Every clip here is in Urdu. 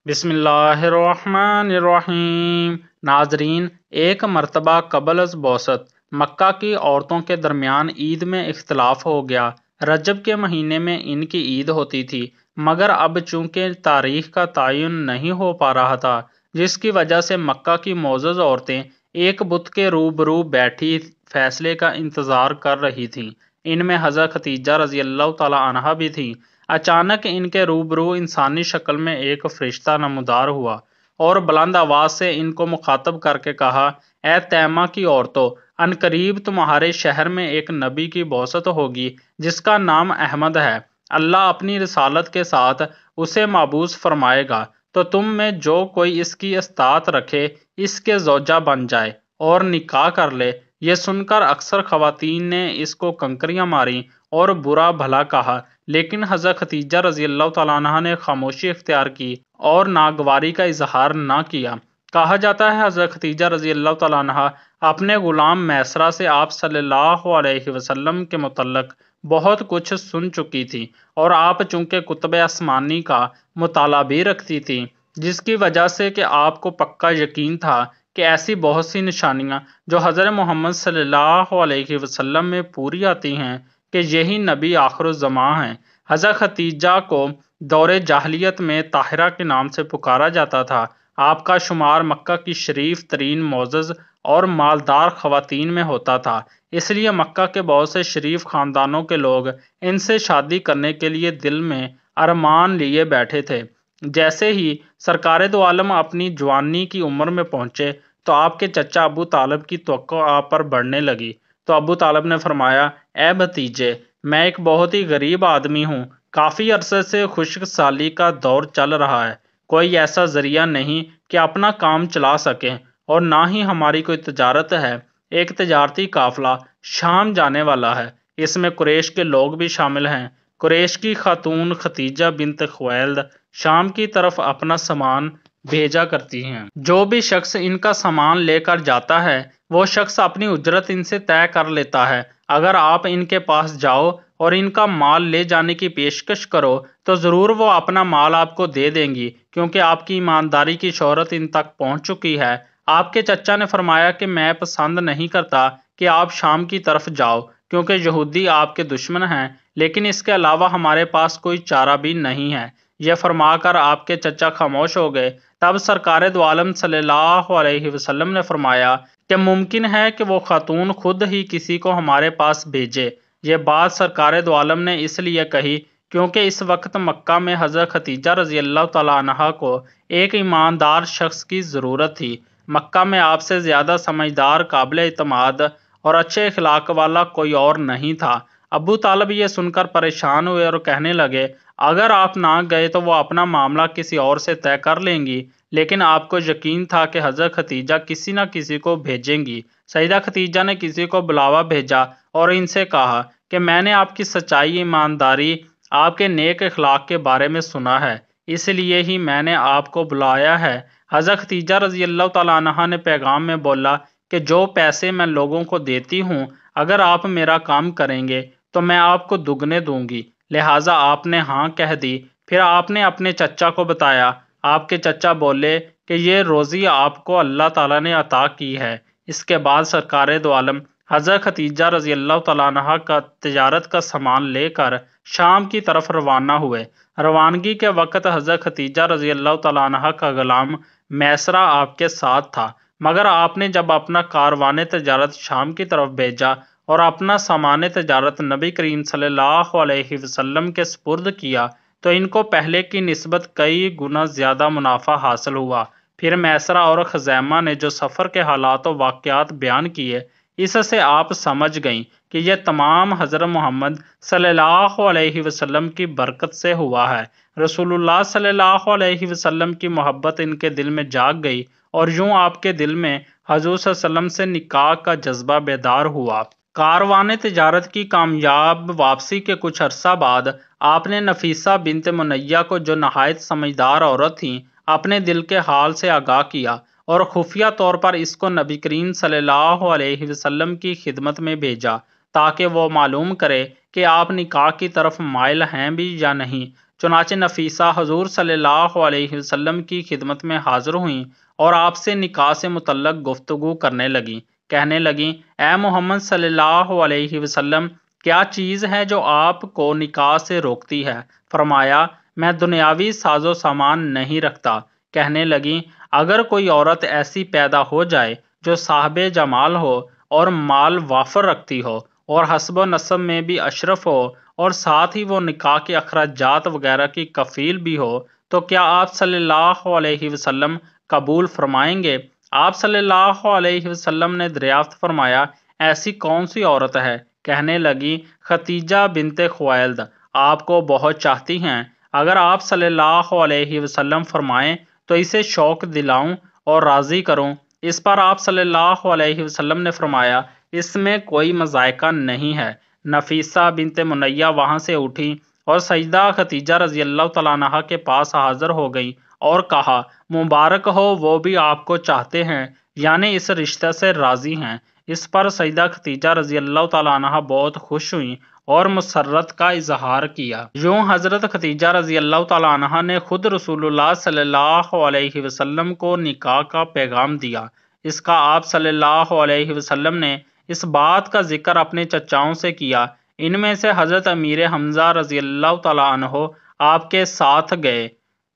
بسم اللہ الرحمن الرحیم۔ ناظرین، ایک مرتبہ قبل از بعثت مکہ کی عورتوں کے درمیان عید میں اختلاف ہو گیا۔ رجب کے مہینے میں ان کی عید ہوتی تھی، مگر اب چونکہ تاریخ کا تعین نہیں ہو پا رہا تھا، جس کی وجہ سے مکہ کی معزز عورتیں ایک بت کے روبرو بیٹھی فیصلے کا انتظار کر رہی تھیں۔ ان میں حضرت ختیجہ رضی اللہ تعالی عنہا بھی تھیں۔ اچانک ان کے روبرو انسانی شکل میں ایک فرشتہ نمودار ہوا اور بلند آواز سے ان کو مخاطب کر کے کہا، اے تیمہ کی عورتوں، عنقریب تمہارے شہر میں ایک نبی کی بعثت ہوگی جس کا نام احمد ہے۔ اللہ اپنی رسالت کے ساتھ اسے مبعوث فرمائے گا، تو تم میں جو کوئی اس کی استطاعت رکھے اس کے زوجہ بن جائے اور نکاح کر لے۔ یہ سن کر اکثر خواتین نے اس کو کنکریاں ماریں اور برا بھلا کہا، لیکن حضرت ختیجہ رضی اللہ تعالیٰ عنہ نے خاموشی اختیار کی اور ناگواری کا اظہار نہ کیا۔ کہا جاتا ہے حضرت ختیجہ رضی اللہ تعالیٰ عنہ اپنے غلام میسرہ سے آپ صلی اللہ علیہ وسلم کے متعلق بہت کچھ سن چکی تھی، اور آپ چونکہ کتب آسمانی کا مطالعہ بھی رکھتی تھی، جس کی وجہ سے کہ آپ کو پکا یقین تھا کہ ایسی بہت سی نشانیاں جو حضرت محمد صلی اللہ علیہ وسلم میں پوری آتی ہیں کہ یہی نبی آخر الزماں ہیں۔ حضرت ختیجہ کو دور جاہلیت میں طاہرہ کے نام سے پکارا جاتا تھا۔ آپ کا شمار مکہ کی شریف ترین معزز اور مالدار خواتین میں ہوتا تھا، اس لیے مکہ کے بہت سے شریف خاندانوں کے لوگ ان سے شادی کرنے کے لیے دل میں ارمان لیے بیٹھے تھے۔ جیسے ہی سرکار دو عالم اپنی جوانی کی عمر میں پہنچے تو آپ کے چچا ابو طالب کی توقع آپ پر بڑھنے لگی، تو ابو طالب نے فرمایا، اے بھتیجے، میں ایک بہت ہی غریب آدمی ہوں، کافی عرصے سے خشک سالی کا دور چل رہا ہے، کوئی ایسا ذریعہ نہیں کہ اپنا کام چلا سکیں، اور نہ ہی ہماری کوئی تجارت ہے۔ ایک تجارتی قافلہ شام جانے والا ہے، اس میں قریش کے لوگ بھی شامل ہیں۔ قریش کی خاتون ختیجہ بنت خویلد شام کی طرف اپنا سامان بھیجا کرتی ہیں۔ جو بھی شخص ان کا سامان لے کر جاتا ہے وہ شخص اپنی اجرت ان سے طے کر لیتا ہے۔ اگر آپ ان کے پاس جاؤ اور ان کا مال لے جانے کی پیشکش کرو تو ضرور وہ اپنا مال آپ کو دے دیں گی، کیونکہ آپ کی ایمانداری کی شہرت ان تک پہنچ چکی ہے۔ آپ کے چچا نے فرمایا کہ میں پسند نہیں کرتا کہ آپ شام کی طرف جاؤ، کیونکہ یہودی آپ کے دشمن ہیں، لیکن اس کے علاوہ ہمارے پاس کوئی چارہ بھی نہیں ہے۔ یہ فرما کر آپ کے چچا خاموش ہو گئے۔ تب سرکار دو عالم صلی اللہ علیہ وسلم نے فرمایا کہ ممکن ہے کہ وہ خاتون خود ہی کسی کو ہمارے پاس بھیجے۔ یہ بات سرکار دو عالم نے اس لیے کہی کیونکہ اس وقت مکہ میں حضرت ختیجہ رضی اللہ تعالیٰ عنہا کو ایک ایماندار شخص کی ضرورت تھی۔ مکہ میں آپ سے زیادہ سمجھدار، قابل اعتماد اور اچھے اخلاق والا کوئی اور نہیں تھا۔ ابو طالب یہ سن کر پریشان ہوئے اور کہنے لگے، اگر آپ نہ گئے تو وہ اپنا معاملہ کسی اور سے طے کر لیں گی، لیکن آپ کو یقین تھا کہ حضرت ختیجہ کسی نہ کسی کو بھیجیں گی۔ سیدہ ختیجہ نے کسی کو بلاوا بھیجا اور ان سے کہا کہ میں نے آپ کی سچائی، ایمانداری، آپ کے نیک اخلاق کے بارے میں سنا ہے، اس لیے ہی میں نے آپ کو بلایا ہے۔ حضرت ختیجہ رضی اللہ تعالیٰ عنہا نے پیغام میں بولا کہ جو پیسے میں لوگوں کو دیتی ہوں، اگر آپ میرا کام کریں گے تو میں آپ کو دگنے دوں گی، لہٰذا آپ نے ہاں کہہ دی۔ پھر آپ نے اپنے چچا کو بتایا۔ آپ کے چچا بولے کہ یہ روزی آپ کو اللہ تعالیٰ نے عطا کی ہے۔ اس کے بعد سرکار دو عالم حضرت ختیجہ رضی اللہ تعالیٰ عنہا کا تجارت کا سامان لے کر شام کی طرف روانہ ہوئے۔ روانگی کے وقت حضرت ختیجہ رضی اللہ تعالیٰ عنہا کا غلام میسرہ آپ کے ساتھ تھا، مگر آپ نے جب اپنا کاروان تجارت شام کی طرف بھیجا اور اپنا سامان تجارت نبی کریم صلی اللہ علیہ وسلم کے سپرد کیا تو ان کو پہلے کی نسبت کئی گنا زیادہ منافع حاصل ہوا۔ پھر میسرہ اور خزیمہ نے جو سفر کے حالات و واقعات بیان کیے، اس سے آپ سمجھ گئیں کہ یہ تمام حضرت محمد صلی اللہ علیہ وسلم کی برکت سے ہوا ہے۔ رسول اللہ صلی اللہ علیہ وسلم کی محبت ان کے دل میں جاگ گئی، اور یوں آپ کے دل میں حضور صلی اللہ علیہ وسلم سے نکاح کا جذبہ بیدار ہوا۔ کاروان تجارت کی کامیاب واپسی کے کچھ عرصہ بعد آپ نے نفیسہ بنت منیہ کو، جو نہایت سمجھدار عورت تھیں، اپنے دل کے حال سے آگاہ کیا اور خفیہ طور پر اس کو نبی کریم صلی اللہ علیہ وسلم کی خدمت میں بھیجا تاکہ وہ معلوم کرے کہ آپ نکاح کی طرف مائل ہیں بھی یا نہیں۔ چنانچہ نفیسہ حضور صلی اللہ علیہ وسلم کی خدمت میں حاضر ہوئیں اور آپ سے نکاح سے متعلق گفتگو کرنے لگیں۔ کہنے لگیں، اے محمد صلی اللہ علیہ وسلم، کیا چیز ہے جو آپ کو نکاح سے روکتی ہے؟ فرمایا، میں دنیاوی ساز و سامان نہیں رکھتا۔ کہنے لگیں، اگر کوئی عورت ایسی پیدا ہو جائے جو صاحب جمال ہو اور مال وافر رکھتی ہو اور حسب و نسب میں بھی اشرف ہو اور ساتھ ہی وہ نکاح کے اخراجات وغیرہ کی کفیل بھی ہو تو کیا آپ صلی اللہ علیہ وسلم قبول فرمائیں گے؟ آپ صلی اللہ علیہ وسلم نے دریافت فرمایا، ایسی کون سی عورت ہے؟ کہنے لگی، ختیجہ بنت خویلد آپ کو بہت چاہتی ہیں، اگر آپ صلی اللہ علیہ وسلم فرمائیں تو اسے شوق دلاؤں اور راضی کروں۔ اس پر آپ صلی اللہ علیہ وسلم نے فرمایا، اس میں کوئی مذائقہ نہیں ہے۔ نفیسہ بنت منیہ وہاں سے اٹھی اور سیدہ ختیجہ رضی اللہ تعالیٰ عنہا کے پاس حاضر ہو گئی اور کہا، مبارک ہو، وہ بھی آپ کو چاہتے ہیں، یعنی اس رشتہ سے راضی ہیں۔ اس پر سیدہ ختیجہ رضی اللہ تعالیٰ عنہا بہت خوش ہوئیں اور مسرت کا اظہار کیا۔ یوں حضرت ختیجہ رضی اللہ تعالیٰ عنہا نے خود رسول اللہ صلی اللہ علیہ وسلم کو نکاح کا پیغام دیا۔ اس کا آپ صلی اللہ علیہ وسلم نے اس بات کا ذکر اپنے چچاؤں سے کیا۔ ان میں سے حضرت امیر حمزہ رضی اللہ تعالیٰ عنہ آپ کے ساتھ گئے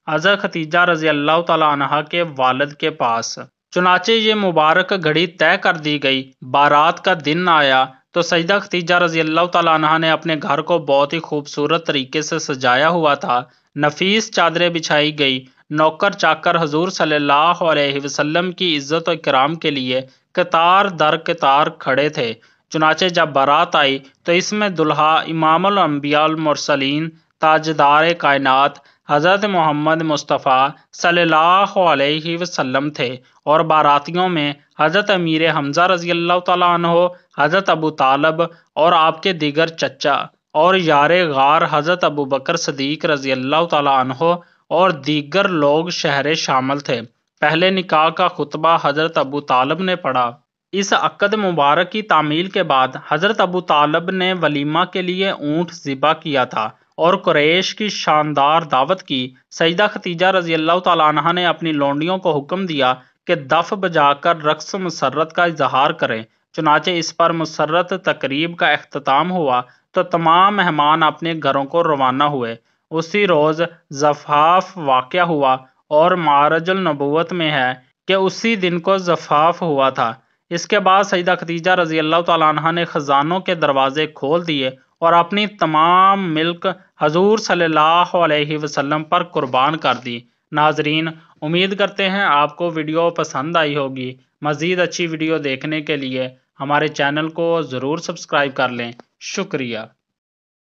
حضرت ختیجہ رضی اللہ تعالیٰ عنہا کے والد کے پاس۔ چنانچہ یہ مبارک گھڑی طے کر دی گئی۔ بارات کا دن آیا تو سیدہ ختیجہ رضی اللہ تعالیٰ عنہا نے اپنے گھر کو بہت ہی خوبصورت طریقے سے سجایا ہوا تھا۔ نفیس چادریں بچھائی گئی۔ نوکر چاکر حضور صلی اللہ علیہ وسلم کی عزت و اکرام کے لیے قطار در قطار کھڑے تھے۔ چنانچہ جب بارات آئی تو اس میں دلہا امام الانبیاء المرسلین تاجدار کائنات حضرت محمد مصطفیٰ صلی اللہ علیہ وسلم تھے، اور باراتیوں میں حضرت امیر حمزہ رضی اللہ تعالیٰ عنہ، حضرت ابو طالب اور آپ کے دیگر چچا اور یار غار حضرت ابو بکر صدیق رضی اللہ تعالیٰ عنہ اور دیگر لوگ شہر شامل تھے۔ پہلے نکاح کا خطبہ حضرت ابو طالب نے پڑھا۔ اس عقد مبارک کی تعمیل کے بعد حضرت ابو طالب نے ولیمہ کے لیے اونٹ ذبح کیا تھا اور قریش کی شاندار دعوت کی۔ سیدہ ختیجہ رضی اللہ تعالیٰ عنہا نے اپنی لونڈیوں کو حکم دیا کہ دف بجا کر رقص مسرت کا اظہار کریں۔ چنانچہ اس پر مسرت تقریب کا اختتام ہوا تو تمام مہمان اپنے گھروں کو روانہ ہوئے۔ اسی روز زفاف واقع ہوا اور معرج النبوت میں ہے کہ اسی دن کو زفاف ہوا تھا۔ اس کے بعد سیدہ ختیجہ رضی اللہ تعالیٰ عنہا نے خزانوں کے دروازے کھول دیے اور اپنی تمام ملک حضور صلی اللہ علیہ وسلم پر قربان کر دی۔ ناظرین، امید کرتے ہیں آپ کو ویڈیو پسند آئی ہوگی۔ مزید اچھی ویڈیو دیکھنے کے لیے ہمارے چینل کو ضرور سبسکرائب کر لیں۔ شکریہ۔